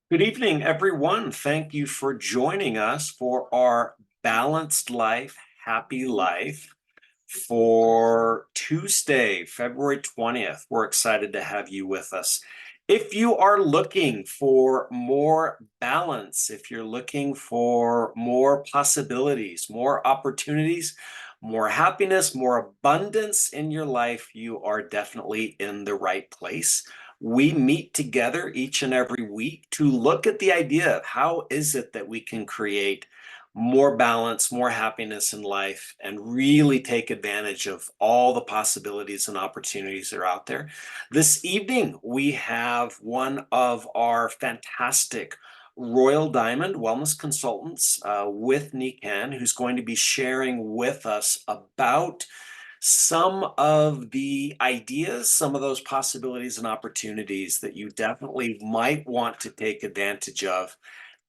Good evening, everyone. Thank you for joining us for our Balanced Life, Happy Life for Tuesday, February 20th. We're excited to have you with us. If you are looking for more balance, if you're looking for more possibilities, more opportunities, more happiness, more abundance in your life, you are definitely in the right place. We meet together each and every week to look at the idea of how is it that we can create more balance, more happiness in life, and really take advantage of all the possibilities and opportunities that are out there. This evening, we have one of our fantastic Royal Diamond wellness consultants with Nikken, who's going to be sharing with us about some of the ideas, some of those possibilities and opportunities that you definitely might want to take advantage of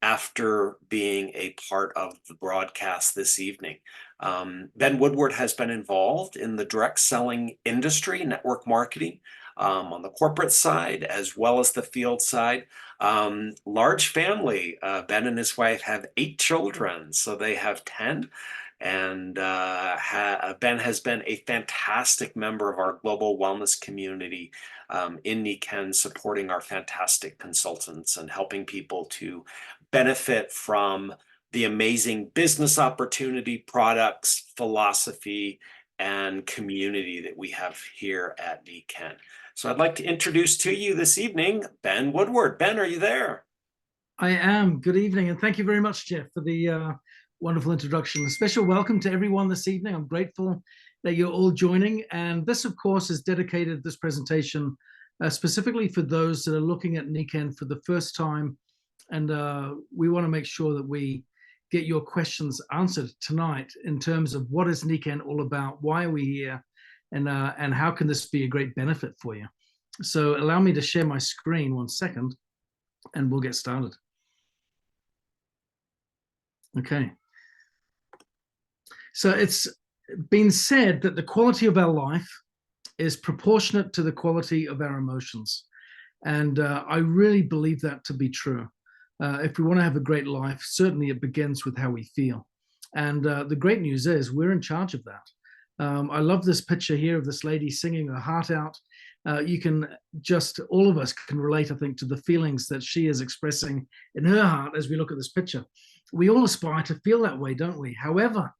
after being a part of the broadcast this evening. Ben Woodward has been involved in the direct selling industry, network marketing, on the corporate side as well as the field side. Large family. Ben and his wife have 8 children, so they have 10. And Ben has been a fantastic member of our global wellness community in Nikken, supporting our fantastic consultants and helping people to benefit from the amazing business opportunity, products, philosophy, and community that we have here at Nikken. So I'd like to introduce to you this evening Ben Woodward. Ben, are you there? I am. Good evening, and thank you very much, Jeff, for the wonderful introduction. A special welcome to everyone this evening. I'm grateful that you're all joining. And this, of course, is dedicated, this presentation, specifically for those that are looking at Nikken for the first time. And we want to make sure that we get your questions answered tonight in terms of what is Nikken all about, why are we here, and how can this be a great benefit for you. So allow me to share my screen 1 second, and we'll get started. Okay. So it's been said that the quality of our life is proportionate to the quality of our emotions. And I really believe that to be true. If we want to have a great life, certainly it begins with how we feel. And the great news is we're in charge of that. I love this picture here of this lady singing her heart out. You can just, all of us can relate, I think, to the feelings that she is expressing in her heart as we look at this picture. We all aspire to feel that way, don't we? However,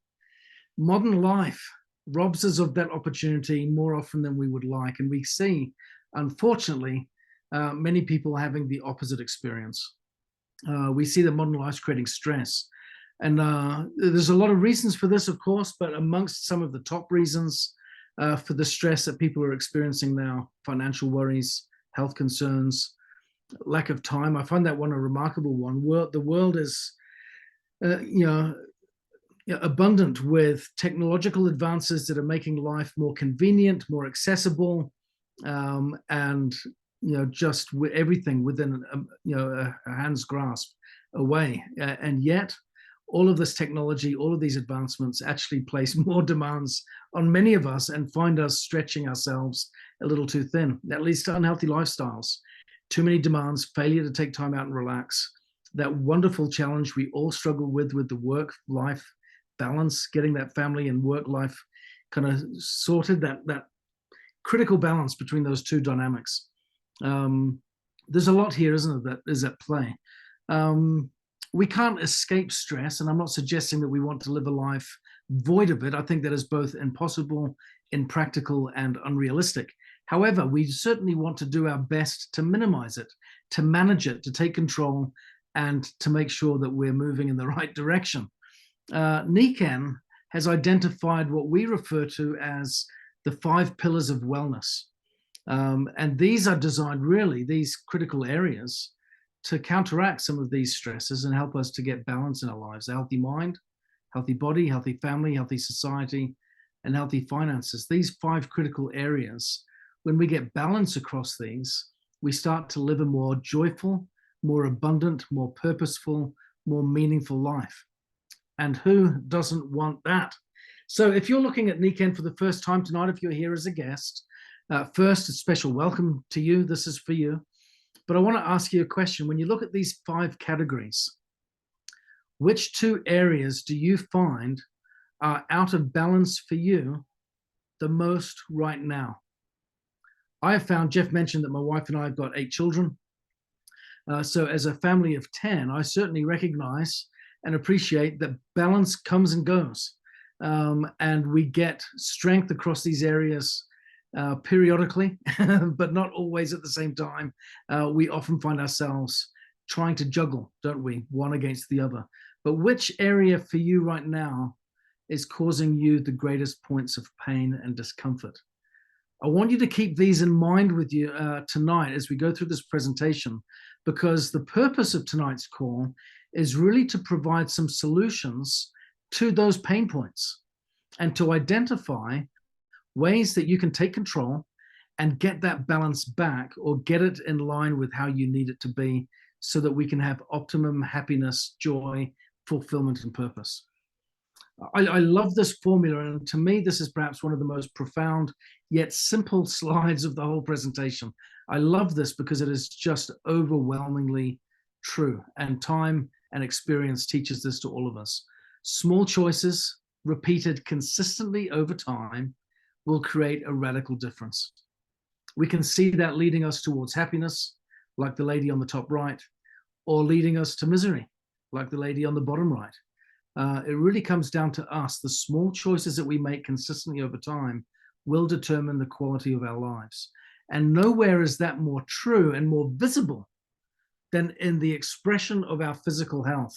modern life robs us of that opportunity more often than we would like. And we see, unfortunately, many people having the opposite experience. We see that modern life's creating stress. And there's a lot of reasons for this, of course, but amongst some of the top reasons for the stress that people are experiencing now, financial worries, health concerns, lack of time. I find that one a remarkable one. The world is, abundant with technological advances that are making life more convenient, more accessible, and just everything within a hand's grasp away. And yet, all of this technology, all of these advancements actually place more demands on many of us and find us stretching ourselves a little too thin. That leads to unhealthy lifestyles, too many demands, failure to take time out and relax. That wonderful challenge we all struggle with the work-life balance, getting that family and work life kind of sorted, that critical balance between those two dynamics. There's a lot here, isn't it, that is at play. We can't escape stress, and I'm not suggesting that we want to live a life void of it. I think that is both impossible, impractical, and unrealistic. However, we certainly want to do our best to minimize it, to manage it, to take control, and to make sure that we're moving in the right direction. Nikken has identified what we refer to as the 5 pillars of wellness. And these are designed, really, these critical areas, to counteract some of these stresses and help us to get balance in our lives: a healthy mind, healthy body, healthy family, healthy society, and healthy finances. These 5 critical areas, when we get balance across these, we start to live a more joyful, more abundant, more purposeful, more meaningful life. And who doesn't want that? So if you're looking at Nikken for the first time tonight, if you're here as a guest, first, a special welcome to you. This is for you. But I want to ask you a question. When you look at these 5 categories, which 2 areas do you find are out of balance for you the most right now? I have found, Jeff mentioned that my wife and I have got 8 children. So as a family of 10, I certainly recognize and appreciate that balance comes and goes. And we get strength across these areas periodically, but not always at the same time. We often find ourselves trying to juggle, don't we, one against the other. But which area for you right now is causing you the greatest points of pain and discomfort? I want you to keep these in mind with you tonight as we go through this presentation, because the purpose of tonight's call is really to provide some solutions to those pain points and to identify ways that you can take control and get that balance back, or get it in line with how you need it to be, so that we can have optimum happiness, joy, fulfillment, and purpose. I love this formula, and to me, this is perhaps one of the most profound yet simple slides of the whole presentation. I love this because it is just overwhelmingly true, and time and experience teaches this to all of us. Small choices repeated consistently over time will create a radical difference. We can see that leading us towards happiness, like the lady on the top right, or leading us to misery, like the lady on the bottom right. It really comes down to us. The small choices that we make consistently over time will determine the quality of our lives. And nowhere is that more true and more visible than in the expression of our physical health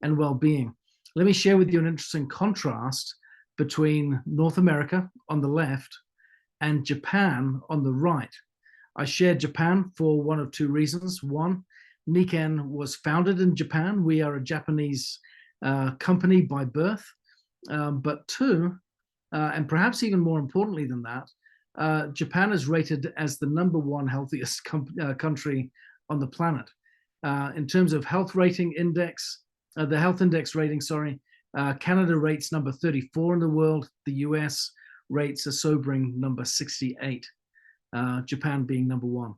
and well-being. Let me share with you an interesting contrast between North America on the left and Japan on the right. I shared Japan for one of 2 reasons. One, Nikken was founded in Japan. We are a Japanese company by birth. But 2, and perhaps even more importantly than that, Japan is rated as the #1 healthiest country on the planet. In terms of health rating index, the health index rating, sorry, Canada rates number 34 in the world. The US rates a sobering number 68, Japan being #1.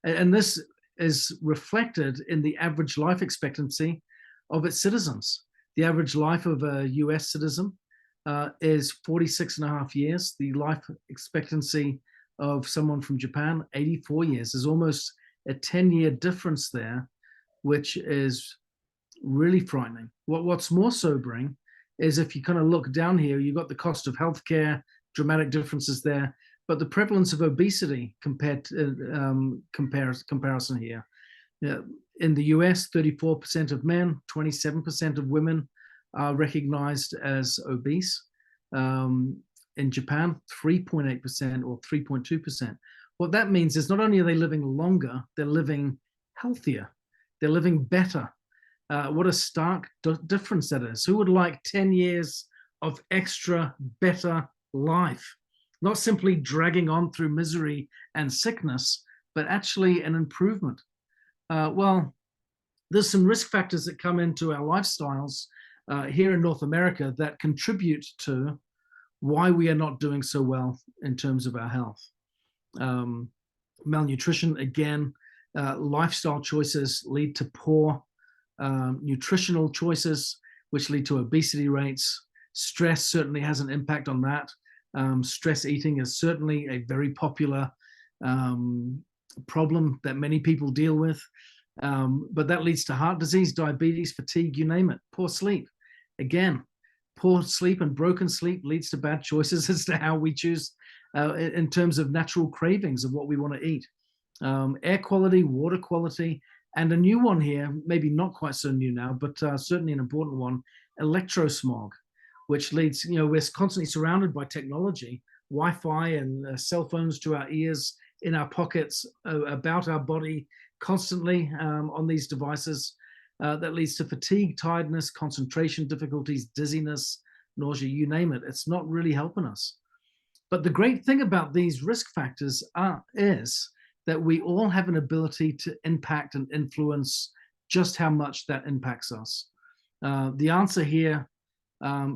And this is reflected in the average life expectancy of its citizens. The average life of a US citizen is 46.5 years. The life expectancy of someone from Japan, 84 years. There's almost a 10-year difference there, which is really frightening. What's more sobering is if you kind of look down here, you've got the cost of healthcare, dramatic differences there, but the prevalence of obesity compared to comparison here. In the US, 34% of men, 27% of women are recognized as obese. In Japan, 3.8% or 3.2%. What that means is not only are they living longer, they're living healthier, they're living better. What a stark difference that is. Who would like 10 years of extra better life? Not simply dragging on through misery and sickness, but actually an improvement. Well, there's some risk factors that come into our lifestyles here in North America that contribute to why we are not doing so well in terms of our health. Malnutrition, again, lifestyle choices lead to poor nutritional choices, which lead to obesity rates. Stress certainly has an impact on that. Stress eating is certainly a very popular problem that many people deal with. But that leads to heart disease, diabetes, fatigue, you name it. Poor sleep. Again, poor sleep and broken sleep leads to bad choices as to how we choose in terms of natural cravings of what we want to eat. Air quality, water quality, and a new one here, maybe not quite so new now, but certainly an important one, electrosmog, which leads, we're constantly surrounded by technology, Wi-Fi and cell phones to our ears, in our pockets, about our body constantly on these devices. That leads to fatigue, tiredness, concentration difficulties, dizziness, nausea, you name it. It's not really helping us. But the great thing about these risk factors is that we all have an ability to impact and influence just how much that impacts us. The answer here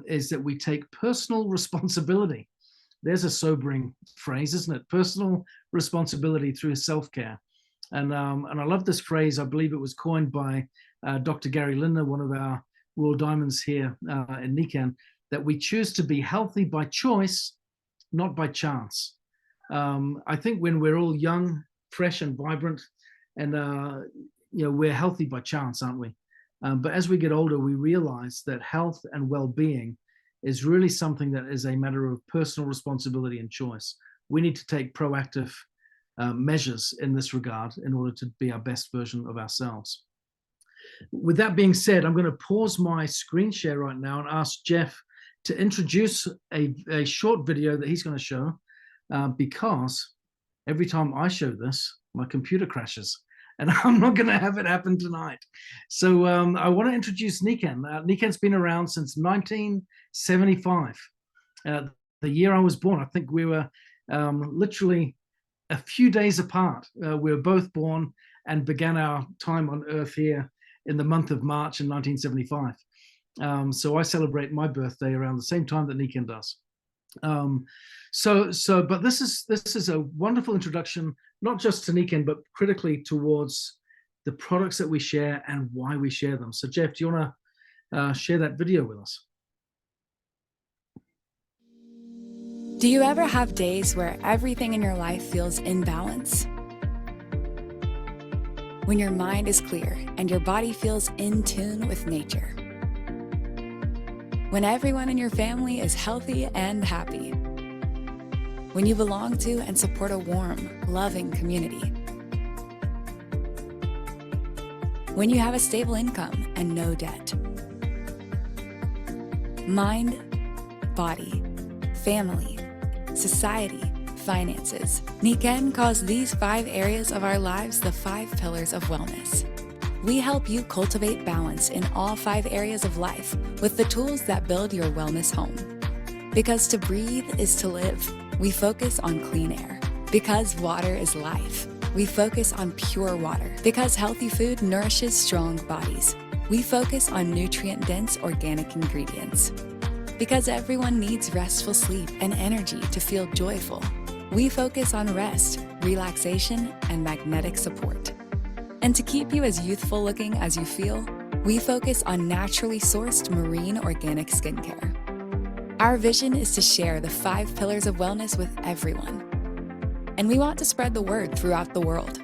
is that we take personal responsibility. There's a sobering phrase, isn't it? Personal responsibility through self-care. And I love this phrase. I believe it was coined by Dr. Gary Linder, one of our World Diamonds here in Nikken, that we choose to be healthy by choice, not by chance. I think when we're all young, fresh, and vibrant, and we're healthy by chance, aren't we? But as we get older, we realize that health and well-being is really something that is a matter of personal responsibility and choice. We need to take proactive measures in this regard in order to be our best version of ourselves. With that being said, I'm going to pause my screen share right now and ask Jeff to introduce a short video that he's going to show, because every time I show this, my computer crashes, and I'm not going to have it happen tonight. So I want to introduce Nikken. Nikken's been around since 1975, the year I was born. I think we were literally a few days apart. We were both born and began our time on Earth here in the month of March in 1975. So I celebrate my birthday around the same time that Nikken does. But this is a wonderful introduction, not just to Nikken, but critically towards the products that we share and why we share them. So Jeff, do you want to share that video with us? Do you ever have days where everything in your life feels in balance? When your mind is clear and your body feels in tune with nature? When everyone in your family is healthy and happy? When you belong to and support a warm, loving community? When you have a stable income and no debt? Mind, body, family, society, finances. Nikken calls these 5 areas of our lives the 5 pillars of wellness. We help you cultivate balance in all 5 areas of life with the tools that build your wellness home. Because to breathe is to live, we focus on clean air. Because water is life, we focus on pure water. Because healthy food nourishes strong bodies, we focus on nutrient-dense organic ingredients. Because everyone needs restful sleep and energy to feel joyful, we focus on rest, relaxation, and magnetic support. And to keep you as youthful looking as you feel, we focus on naturally sourced marine organic skincare. Our vision is to share the 5 pillars of wellness with everyone. And we want to spread the word throughout the world.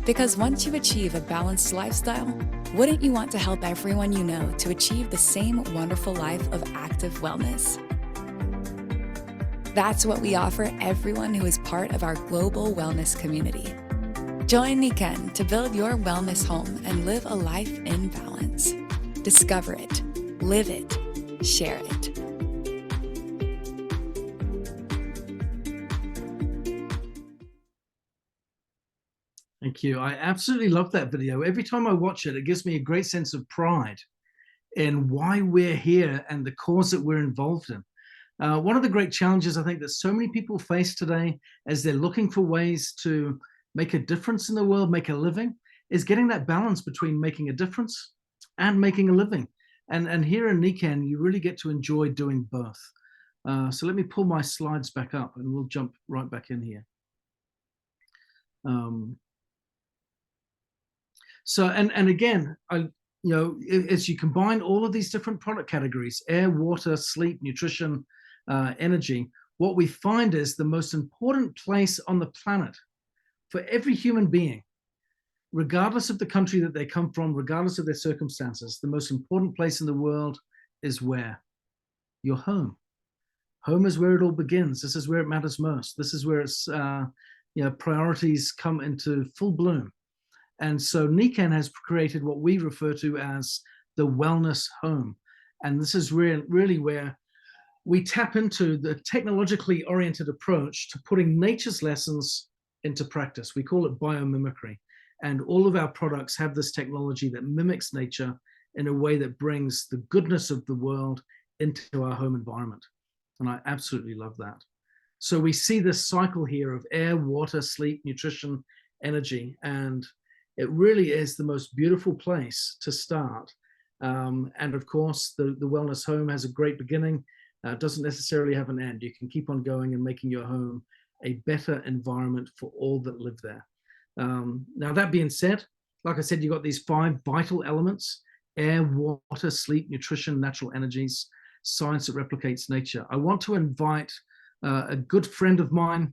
Because once you achieve a balanced lifestyle, wouldn't you want to help everyone you know to achieve the same wonderful life of active wellness? That's what we offer everyone who is part of our global wellness community. Join Nikken to build your wellness home and live a life in balance. Discover it, live it, share it. Thank you. I absolutely love that video. Every time I watch it, it gives me a great sense of pride in why we're here and the cause that we're involved in. One of the great challenges I think that so many people face today as they're looking for ways to make a difference in the world, make a living, is getting that balance between making a difference and making a living. And here in Nikken, you really get to enjoy doing both. So let me pull my slides back up and we'll jump right back in here. And again, as you combine all of these different product categories, air, water, sleep, nutrition, energy, what we find is the most important place on the planet for every human being, regardless of the country that they come from, regardless of their circumstances, the most important place in the world is where? Your home. Home is where it all begins. This is where it matters most. This is where its priorities come into full bloom. And so Nikken has created what we refer to as the wellness home. And this is really where we tap into the technologically oriented approach to putting nature's lessons into practice. We call it biomimicry. And all of our products have this technology that mimics nature in a way that brings the goodness of the world into our home environment. And I absolutely love that. So we see this cycle here of air, water, sleep, nutrition, energy, and it really is the most beautiful place to start. And of course, the wellness home has a great beginning. Doesn't necessarily have an end. You can keep on going and making your home a better environment for all that live there. Now, that being said, like I said, you've got these 5 vital elements: air, water, sleep, nutrition, natural energies, science that replicates nature. I want to invite a good friend of mine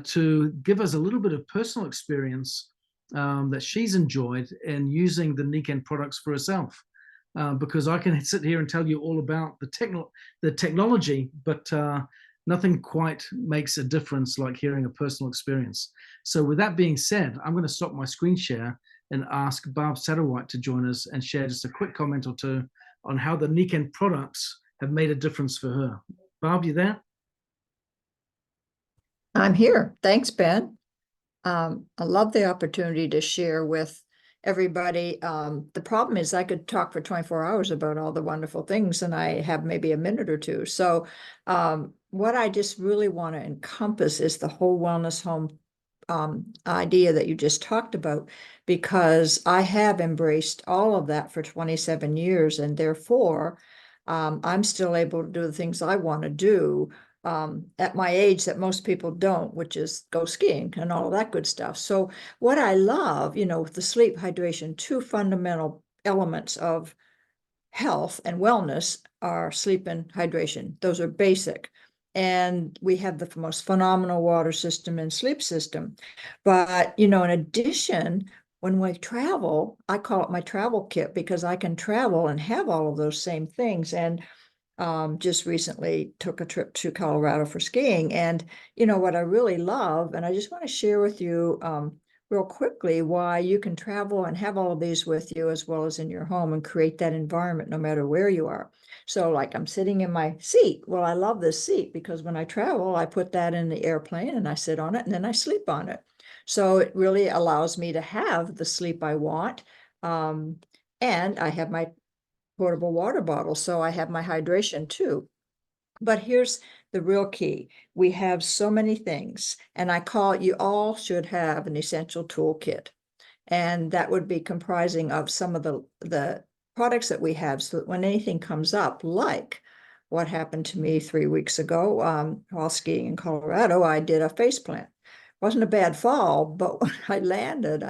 to give us a little bit of personal experience that she's enjoyed in using the Nikken products for herself. Because I can sit here and tell you all about the technology, but nothing quite makes a difference like hearing a personal experience. So with that being said, I'm going to stop my screen share and ask Barb Satterwhite to join us and share just a quick comment or two on how the Nikken products have made a difference for her. Barb, you there? I'm here. Thanks, Ben. I love the opportunity to share with everybody. The problem is I could talk for 24 hours about all the wonderful things, and I have maybe a minute or two. So what I just really want to encompass is the whole wellness home idea that you just talked about, because I have embraced all of that for 27 years, and therefore I'm still able to do the things I want to do at my age that most people don't, which is go skiing and all of that good stuff. So what I love, with the sleep, hydration, 2 fundamental elements of health and wellness are sleep and hydration. Those are basic. And we have the most phenomenal water system and sleep system. But, in addition, when we travel, I call it my travel kit, because I can travel and have all of those same things. And just recently took a trip to Colorado for skiing. And, what I really love, and I just want to share with you real quickly why you can travel and have all of these with you as well as in your home and create that environment no matter where you are. So like I'm sitting in my seat. Well, I love this seat because when I travel, I put that in the airplane and I sit on it and then I sleep on it. So it really allows me to have the sleep I want. And I have my portable water bottle, so I have my hydration too. But here's the real key. We have so many things, and I call it, you all should have an essential toolkit. And that would be comprising of some of the products that we have, so that when anything comes up, like what happened to me 3 weeks ago while skiing in Colorado, I did a face plant. Wasn't a bad fall, but when I landed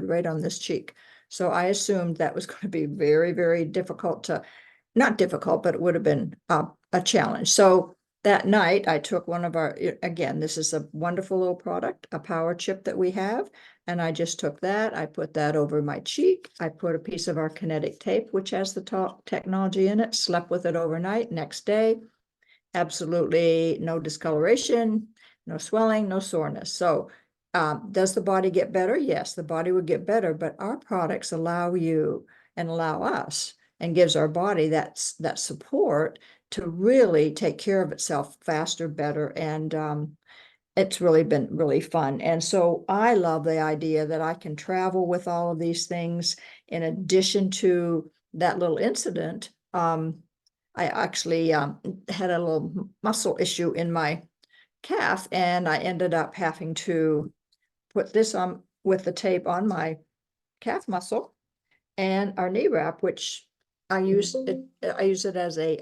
right on this cheek. So I assumed that was going to be very, very difficult not difficult, but it would have been a challenge. So that night I took one of our, again, this is a wonderful little product, a power chip that we have. And I just took that, I put that over my cheek. I put a piece of our kinetic tape, which has the technology in it, slept with it overnight. Next day, absolutely no discoloration, no swelling, no soreness. So does the body get better? Yes, the body would get better, but our products allow you and allow us and gives our body that support to really take care of itself faster, better. And it's really been really fun. And so I love the idea that I can travel with all of these things. In addition to that little incident, I actually had a little muscle issue in my calf, and I ended up having to put this on with the tape on my calf muscle and our knee wrap, which I use it as a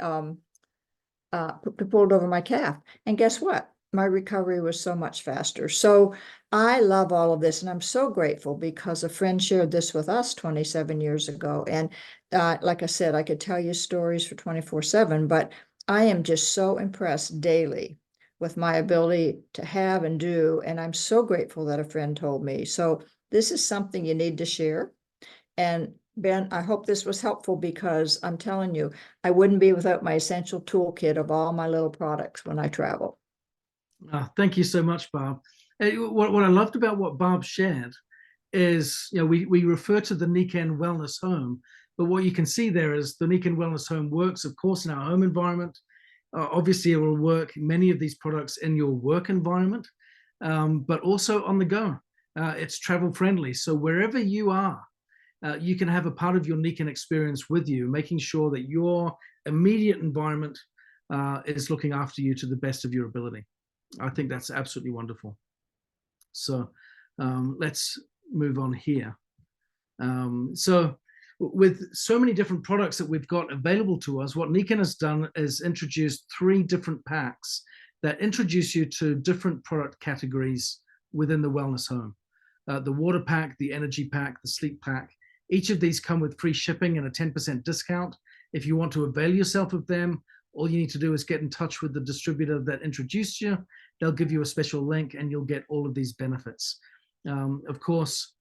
to pull it over my calf. And guess what? My recovery was so much faster. So I love all of this, and I'm so grateful because a friend shared this with us 27 years ago. And like I said, I could tell you stories for 24/7, but I am just so impressed daily with my ability to have and do. And I'm so grateful that a friend told me. So this is something you need to share. And Ben, I hope this was helpful, because I'm telling you, I wouldn't be without my essential toolkit of all my little products when I travel. Thank you so much, Barb. What I loved about what Barb shared is, we refer to the Nikken Wellness Home, but what you can see there is the Nikken Wellness Home works, of course, in our home environment. Obviously, it will work, many of these products, in your work environment, but also on the go. It's travel friendly. So wherever you are, you can have a part of your Nikken experience with you, making sure that your immediate environment is looking after you to the best of your ability. I think that's absolutely wonderful. So let's move on here. So with so many different products that we've got available to us, what Nikken has done is introduced 3 different packs that introduce you to different product categories within the wellness home. the water pack, the energy pack, the sleep pack. Each of these come with free shipping and a 10% discount. If you want to avail yourself of them, all you need to do is get in touch with the distributor that introduced you. They'll give you a special link and you'll get all of these benefits. Of course,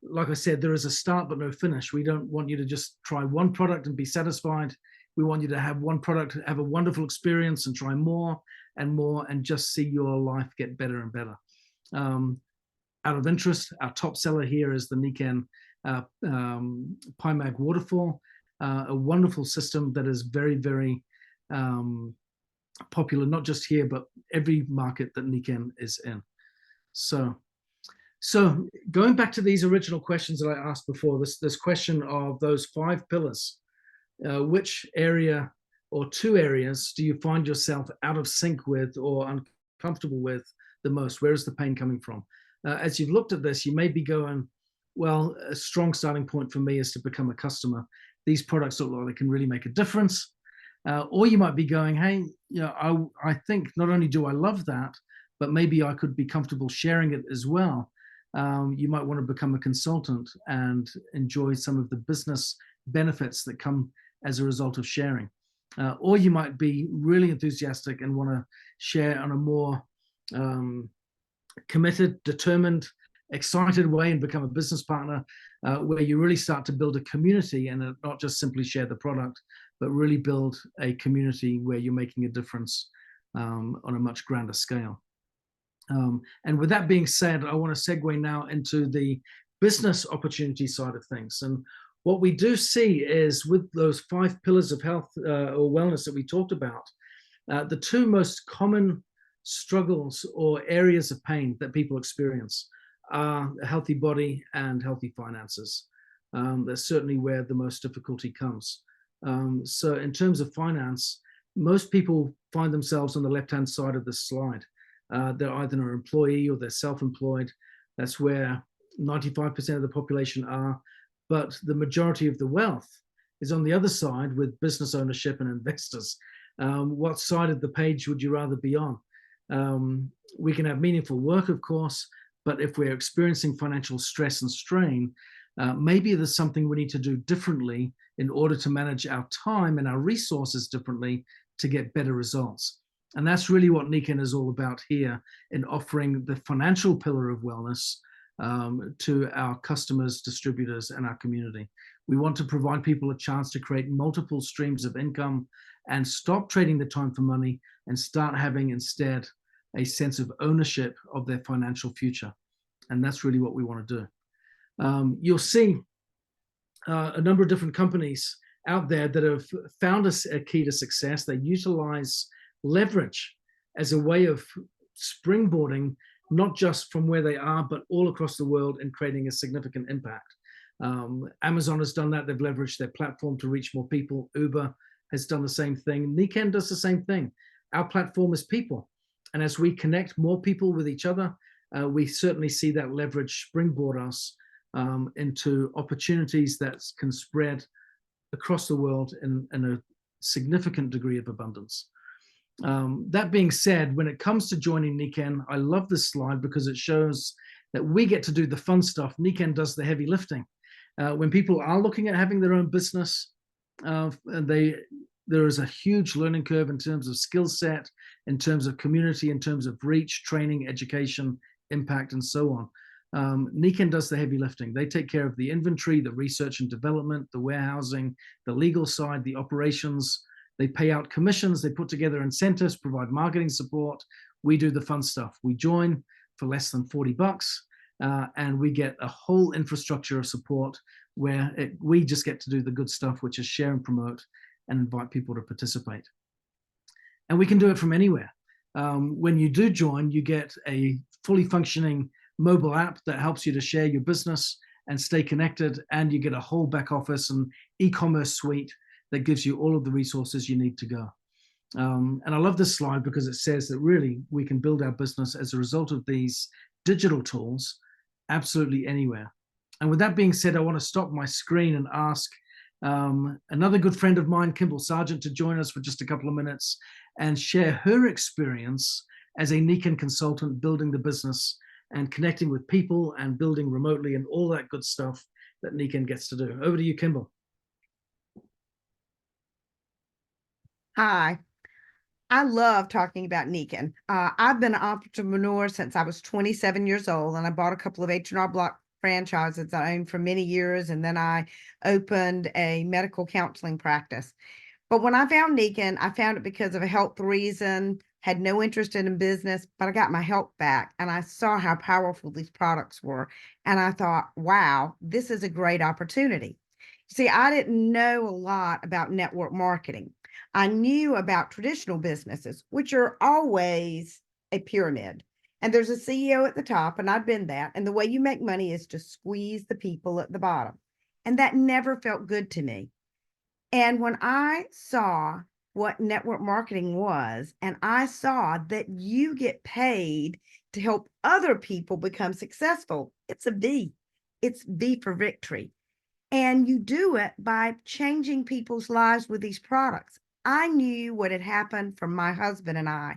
like I said, there is a start but no finish. We don't want you to just try one product and be satisfied. We want you to have one product, have a wonderful experience, and try more and more, and just see your life get better and better. Out of interest, our top seller here is the Nikken PiMag Waterfall, a wonderful system that is very, very popular, not just here, but every market that Nikken is in. So going back to these original questions that I asked before, this question of those 5 pillars, which area or 2 areas do you find yourself out of sync with or uncomfortable with the most? Where is the pain coming from? As you've looked at this, you may be going, well, a strong starting point for me is to become a customer. These products look like they can really make a difference. Or you might be going, hey, you know, I think not only do I love that, but maybe I could be comfortable sharing it as well. You might want to become a consultant and enjoy some of the business benefits that come as a result of sharing. Or you might be really enthusiastic and want to share on a more committed, determined, excited way and become a business partner, where you really start to build a community and not just simply share the product, but really build a community where you're making a difference on a much grander scale. And with that being said, I want to segue now into the business opportunity side of things. And what we do see is with those 5 pillars of health or wellness that we talked about, the 2 most common struggles or areas of pain that people experience are a healthy body and healthy finances. That's certainly where the most difficulty comes. So in terms of finance, most people find themselves on the left-hand side of this slide. They're either an employee or they're self-employed. That's where 95% of the population are. But the majority of the wealth is on the other side with business ownership and investors. What side of the page would you rather be on? We can have meaningful work, of course, but if we're experiencing financial stress and strain, maybe there's something we need to do differently in order to manage our time and our resources differently to get better results. And that's really what Nikken is all about here in offering the financial pillar of wellness to our customers, distributors, and our community. We want to provide people a chance to create multiple streams of income and stop trading the time for money and start having instead a sense of ownership of their financial future. And that's really what we want to do. You'll see a number of different companies out there that have found a key to success. They utilize leverage as a way of springboarding, not just from where they are, but all across the world and creating a significant impact. Amazon has done that. They've leveraged their platform to reach more people. Uber has done the same thing. Nikken does the same thing. Our platform is people. And as we connect more people with each other, we certainly see that leverage springboard us into opportunities that can spread across the world in a significant degree of abundance. That being said, when it comes to joining Nikken, I love this slide because it shows that we get to do the fun stuff. Nikken does the heavy lifting. When people are looking at having their own business, there is a huge learning curve in terms of skill set, in terms of community, in terms of reach, training, education, impact, and so on. Nikken does the heavy lifting. They take care of the inventory, the research and development, the warehousing, the legal side, the operations. They pay out commissions, they put together incentives, provide marketing support. We do the fun stuff. We join for less than $40, and we get a whole infrastructure of support where we just get to do the good stuff, which is share and promote and invite people to participate. And we can do it from anywhere. When you do join, you get a fully functioning mobile app that helps you to share your business and stay connected, and you get a whole back office and e-commerce suite that gives you all of the resources you need to go. And I love this slide because it says that really we can build our business as a result of these digital tools absolutely anywhere. And with that being said, I want to stop my screen and ask another good friend of mine, Kimball Sargent, to join us for just a couple of minutes and share her experience as a Nikken consultant building the business and connecting with people and building remotely and all that good stuff that Nikken gets to do. Over to you, Kimball. Hi, I love talking about Nikken. I've been an entrepreneur since I was 27 years old, and I bought a couple of H&R Block franchises I owned for many years, and then I opened a medical counseling practice. But when I found Nikken, I found it because of a health reason, had no interest in business, but I got my health back, and I saw how powerful these products were. And I thought, wow, this is a great opportunity. See, I didn't know a lot about network marketing. I knew about traditional businesses, which are always a pyramid. And there's a CEO at the top, and I've been that. And the way you make money is to squeeze the people at the bottom. And that never felt good to me. And when I saw what network marketing was, and I saw that you get paid to help other people become successful, it's a V. It's V for victory. And you do it by changing people's lives with these products. I knew what had happened for my husband and I.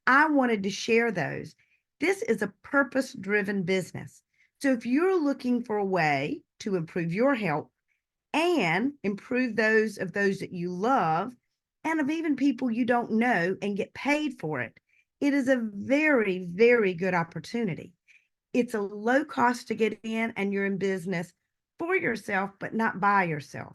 I wanted to share those. This is a purpose-driven business. So if you're looking for a way to improve your health and improve those that you love and of even people you don't know and get paid for it, it is a very, very good opportunity. It's a low cost to get in, and you're in business for yourself, but not by yourself.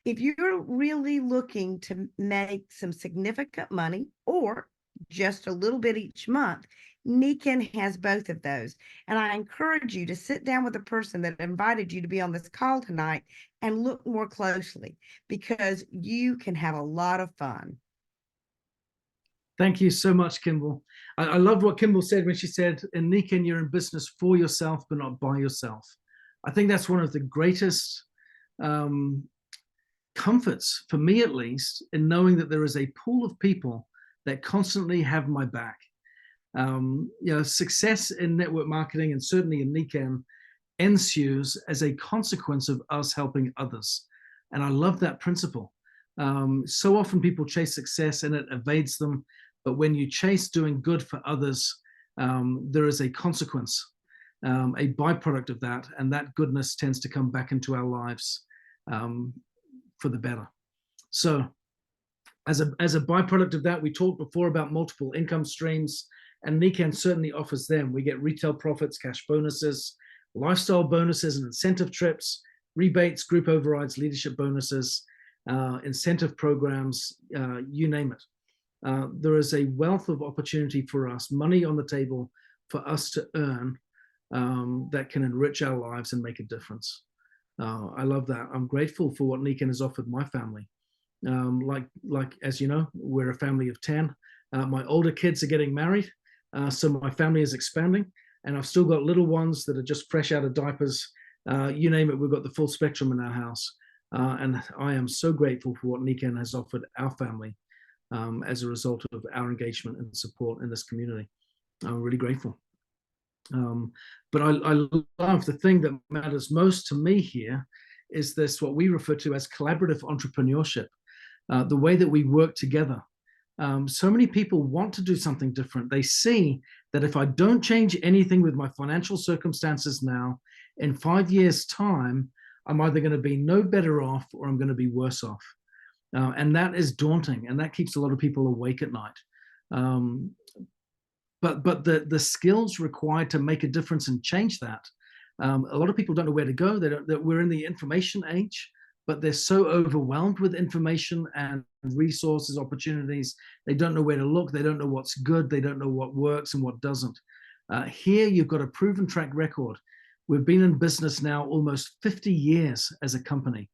If you're really looking to make some significant money or just a little bit each month, Nikken has both of those. And I encourage you to sit down with the person that invited you to be on this call tonight and look more closely, because you can have a lot of fun. Thank you so much, Kimball. I love what Kimball said when she said, in Nikken, you're in business for yourself, but not by yourself. I think that's one of the greatest comforts, for me at least, in knowing that there is a pool of people that constantly have my back. Success in network marketing, and certainly in Nikken, ensues as a consequence of us helping others. And I love that principle. So often people chase success and it evades them. But when you chase doing good for others, there is a consequence, a byproduct of that. And that goodness tends to come back into our lives for the better. So as a byproduct of that, we talked before about multiple income streams, and Nikken certainly offers them. We get retail profits, cash bonuses, lifestyle bonuses and incentive trips, rebates, group overrides, leadership bonuses, incentive programs, you name it. There is a wealth of opportunity for us, money on the table for us to earn, that can enrich our lives and make a difference. I love that. I'm grateful for what Nikken has offered my family. Like as you know, we're a family of 10. My older kids are getting married, so my family is expanding, and I've still got little ones that are just fresh out of diapers. You name it, we've got the full spectrum in our house. And I am so grateful for what Nikken has offered our family as a result of our engagement and support in this community. I'm really grateful. But I love, the thing that matters most to me here is this, what we refer to as collaborative entrepreneurship, the way that we work together. So many people want to do something different. They see that if I don't change anything with my financial circumstances now, in 5 years' time, I'm either going to be no better off or I'm going to be worse off. And that is daunting, and that keeps a lot of people awake at night. But the skills required to make a difference and change that, a lot of people don't know where to go. That we're in the information age, but they're so overwhelmed with information and resources, opportunities. They don't know where to look. They don't know what's good. They don't know what works and what doesn't. Here, you've got a proven track record. We've been in business now almost 50 years as a company.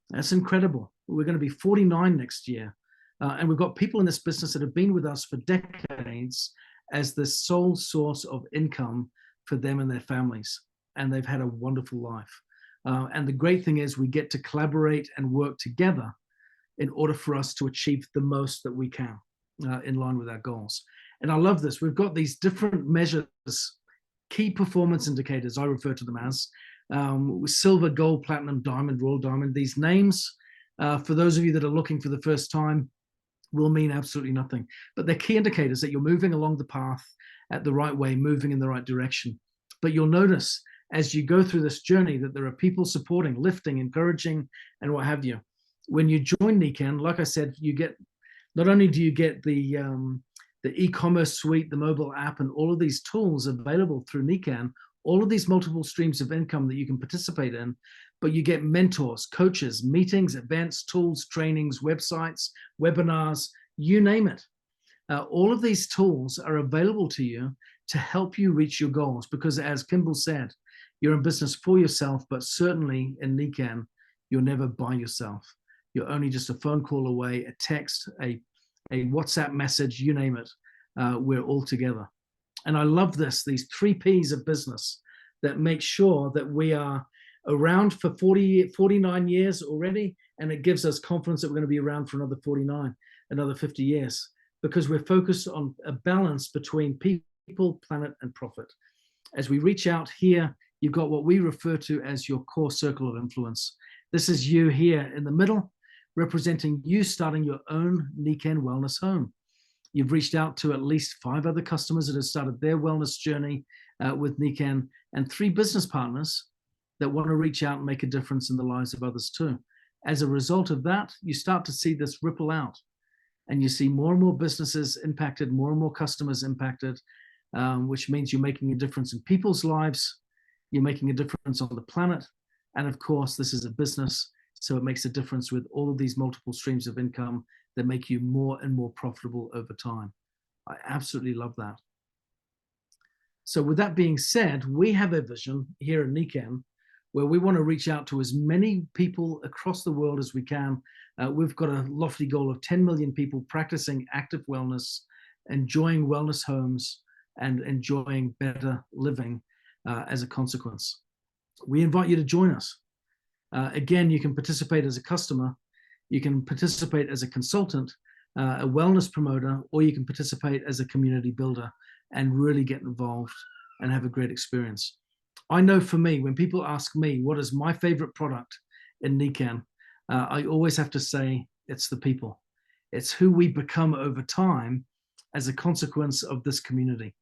That's incredible. We're going to be 49 next year. And we've got people in this business that have been with us for decades as the sole source of income for them and their families. And they've had a wonderful life. And the great thing is we get to collaborate and work together in order for us to achieve the most that we can in line with our goals. And I love this. We've got these different measures, key performance indicators, I refer to them as, silver, gold, platinum, diamond, royal diamond. These names, for those of you that are looking for the first time, will mean absolutely nothing. But they're key indicators that you're moving along the path at the right way, moving in the right direction. But you'll notice as you go through this journey that there are people supporting, lifting, encouraging, and what have you. When you join Nikken, like I said, you get, not only do you get the e-commerce suite, the mobile app, and all of these tools available through Nikken, all of these multiple streams of income that you can participate in, but you get mentors, coaches, meetings, events, tools, trainings, websites, webinars, you name it. All of these tools are available to you to help you reach your goals, because as Kimball said, you're in business for yourself, but certainly in Nikken, you're never by yourself. You're only just a phone call away, a text, a WhatsApp message, you name it. We're all together. And I love these 3 Ps of business that make sure that we are around for 49 years already. And it gives us confidence that we're going to be around for another 49, another 50 years, because we're focused on a balance between people, planet, and profit. As we reach out here, you've got what we refer to as your core circle of influence. This is you here in the middle, representing you starting your own Nikken wellness home. You've reached out to at least 5 other customers that have started their wellness journey with Nikken, and 3 business partners that want to reach out and make a difference in the lives of others too. As a result of that, you start to see this ripple out, and you see more and more businesses impacted, more and more customers impacted, which means you're making a difference in people's lives, you're making a difference on the planet, and of course, this is a business, so it makes a difference with all of these multiple streams of income that make you more and more profitable over time. I absolutely love that. So with that being said, we have a vision here at Nikken where we want to reach out to as many people across the world as we can. We've got a lofty goal of 10 million people practicing active wellness, enjoying wellness homes, and enjoying better living as a consequence. We invite you to join us. Again, you can participate as a customer, you can participate as a consultant, a wellness promoter, or you can participate as a community builder and really get involved and have a great experience. I know for me, when people ask me what is my favorite product in Nikken, I always have to say it's the people. It's who we become over time as a consequence of this community.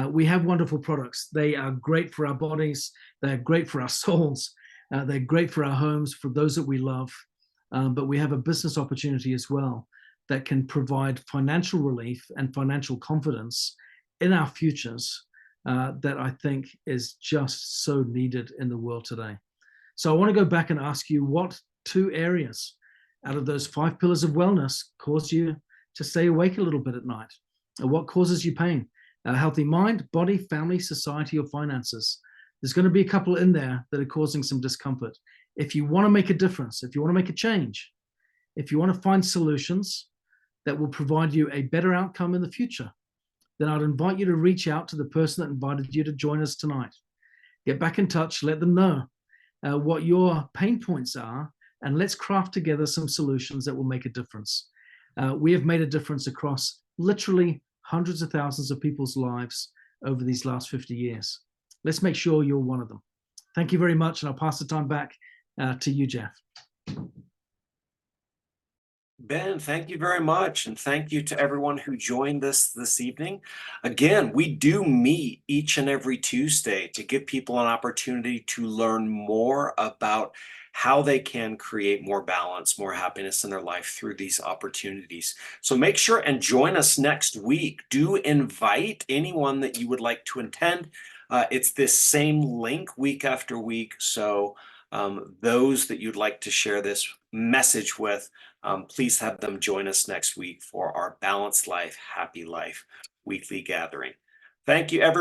We have wonderful products. They are great for our bodies. They're great for our souls. They're great for our homes, for those that we love. But we have a business opportunity as well that can provide financial relief and financial confidence in our futures that I think is just so needed in the world today. So I want to go back and ask you, what 2 areas out of those 5 pillars of wellness cause you to stay awake a little bit at night? What causes you pain? A healthy mind, body, family, society, or finances? There's going to be a couple in there that are causing some discomfort. If you want to make a difference, if you want to make a change, if you want to find solutions that will provide you a better outcome in the future, then I'd invite you to reach out to the person that invited you to join us tonight. Get back in touch, let them know what your pain points are, and let's craft together some solutions that will make a difference. We have made a difference across literally hundreds of thousands of people's lives over these last 50 years. Let's make sure you're one of them. Thank you very much, and I'll pass the time back to you, Jeff. Ben, thank you very much. And thank you to everyone who joined us this evening. Again, we do meet each and every Tuesday to give people an opportunity to learn more about how they can create more balance, more happiness in their life through these opportunities. So make sure and join us next week. Do invite anyone that you would like to attend. It's this same link week after week. So those that you'd like to share this message with, please have them join us next week for our Balanced Life, Happy Life weekly gathering. Thank you, everyone.